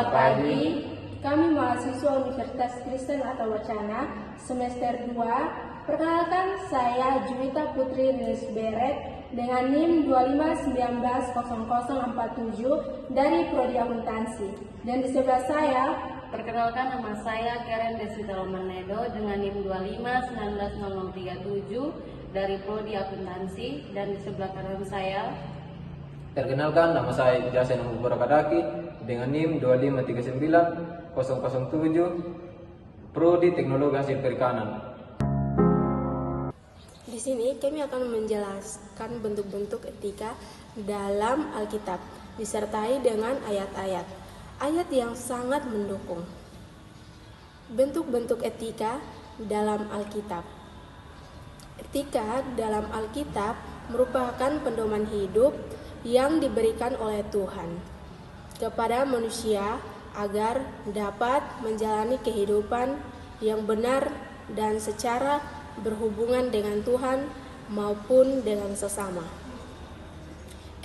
Selamat pagi. Kami mahasiswa Universitas Kristen atau Wacana semester 2. Perkenalkan, saya Juwita Putri Rilis Beret dengan NIM 25190047 dari Prodi Akuntansi. Dan di sebelah saya, perkenalkan, nama saya Karen Deswita Romanedo dengan NIM 25190037 dari Prodi Akuntansi. Dan di sebelah kanan saya, perkenalkan, nama saya Jasen Mubarakadaki dengan NIM 2539007 Prodi Teknologi Hasil Perikanan. di sini kami akan menjelaskan bentuk-bentuk etika dalam Alkitab, disertai dengan ayat-ayat yang sangat mendukung. Bentuk-bentuk etika dalam Alkitab. Etika dalam Alkitab merupakan pedoman hidup yang diberikan oleh Tuhan kepada manusia agar dapat menjalani kehidupan yang benar dan secara berhubungan dengan Tuhan maupun dengan sesama.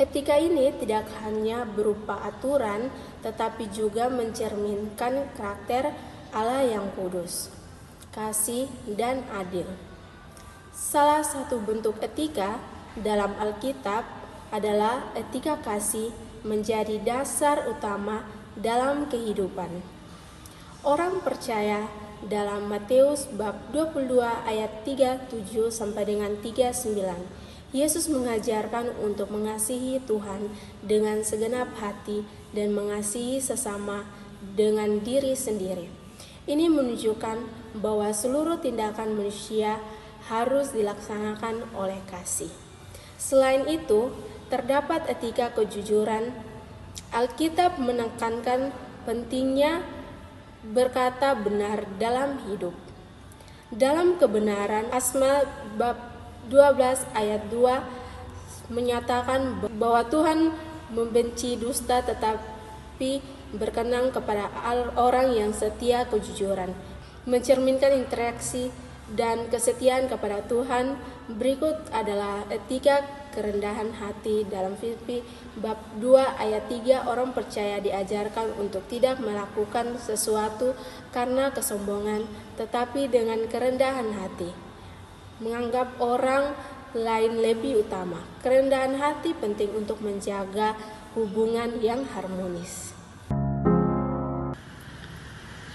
Etika ini tidak hanya berupa aturan, tetapi juga mencerminkan karakter Allah yang kudus, kasih, dan adil. Salah satu bentuk etika dalam Alkitab adalah etika kasih menjadi dasar utama dalam kehidupan. Orang percaya dalam Matius bab 22 ayat 37 sampai dengan 39. Yesus mengajarkan untuk mengasihi Tuhan dengan segenap hati dan mengasihi sesama dengan diri sendiri. Ini menunjukkan bahwa seluruh tindakan manusia harus dilaksanakan oleh kasih. Selain itu, terdapat etika kejujuran. Alkitab menekankan pentingnya berkata benar dalam hidup. Dalam kebenaran, Asma bab 12 ayat 2 menyatakan bahwa Tuhan membenci dusta tetapi berkenan kepada orang yang setia kejujuran. Mencerminkan interaksi dan kesetiaan kepada Tuhan. Berikut adalah etika kerendahan hati dalam Filipi bab 2 ayat 3. Orang percaya diajarkan untuk tidak melakukan sesuatu karena kesombongan, tetapi dengan kerendahan hati, menganggap orang lain lebih utama. Kerendahan hati penting untuk menjaga hubungan yang harmonis.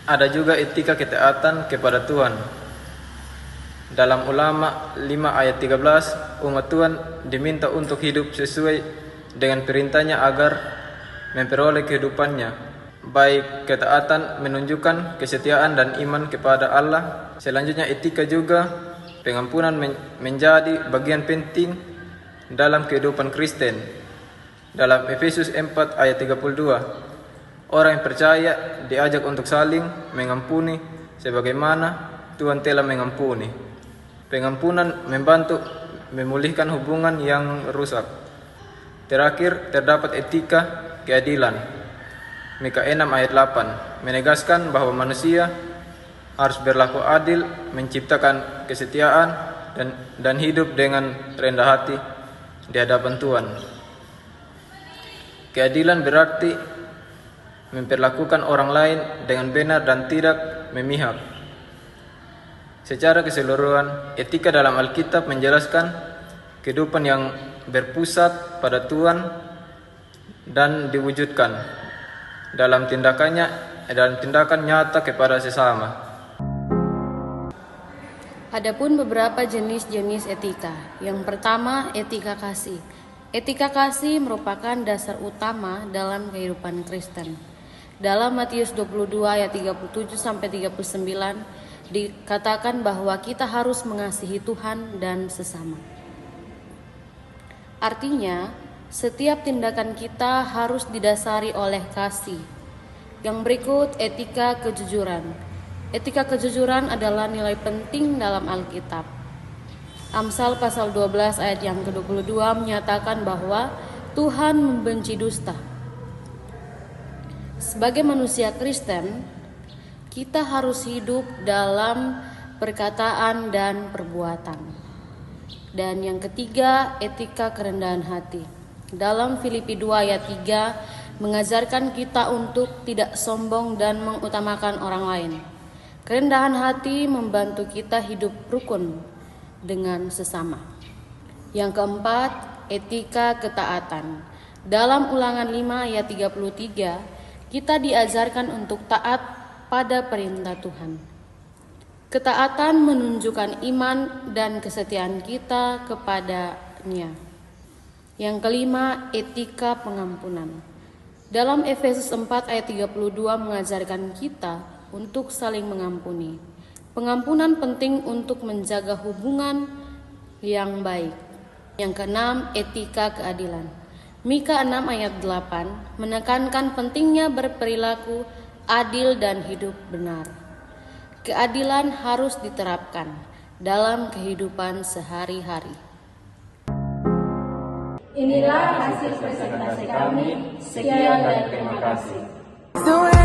Ada juga etika ketaatan kepada Tuhan. Dalam Ulama 5 ayat 13, umat Tuhan diminta untuk hidup sesuai dengan perintahnya agar memperoleh kehidupannya. Baik ketaatan menunjukkan kesetiaan dan iman kepada Allah. Selanjutnya etika juga pengampunan menjadi bagian penting dalam kehidupan Kristen. Dalam Efesus 4 ayat 32, orang yang percaya diajak untuk saling mengampuni sebagaimana Tuhan telah mengampuni. Pengampunan membantu memulihkan hubungan yang rusak. Terakhir, terdapat etika keadilan. Mika 6 ayat 8 menegaskan bahwa manusia harus berlaku adil, menciptakan kesetiaan dan hidup dengan rendah hati di hadapan Tuhan. Keadilan berarti memperlakukan orang lain dengan benar dan tidak memihak. Secara keseluruhan, etika dalam Alkitab menjelaskan kehidupan yang berpusat pada Tuhan dan diwujudkan dalam tindakan nyata kepada sesama. adapun beberapa jenis-jenis etika. Yang pertama, etika kasih. Etika kasih merupakan dasar utama dalam kehidupan Kristen. Dalam Matius 22 ayat 37 sampai 39 dikatakan bahwa kita harus mengasihi Tuhan dan sesama. Artinya, setiap tindakan kita harus didasari oleh kasih. Yang berikut, etika kejujuran. Etika kejujuran adalah nilai penting dalam Alkitab. Amsal pasal 12 ayat yang ke-22 menyatakan bahwa Tuhan membenci dusta. Sebagai manusia Kristen, kita harus hidup dalam perkataan dan perbuatan. Dan yang ketiga, etika kerendahan hati. Dalam Filipi 2 ayat 3 mengajarkan kita untuk tidak sombong dan mengutamakan orang lain. Kerendahan hati membantu kita hidup rukun dengan sesama. Yang keempat, etika ketaatan. Dalam Ulangan 5 ayat 33, kita diajarkan untuk taat pada perintah Tuhan. Ketaatan menunjukkan iman dan kesetiaan kita kepadanya. Yang kelima, etika pengampunan. Dalam Efesus 4 ayat 32 mengajarkan kita untuk saling mengampuni. Pengampunan penting untuk menjaga hubungan yang baik. Yang keenam, etika keadilan. Mika 6 ayat 8 menekankan pentingnya berperilaku adil dan hidup benar. Keadilan harus diterapkan dalam kehidupan sehari-hari. Inilah hasil presentasi kami. Sekian dan terima kasih. So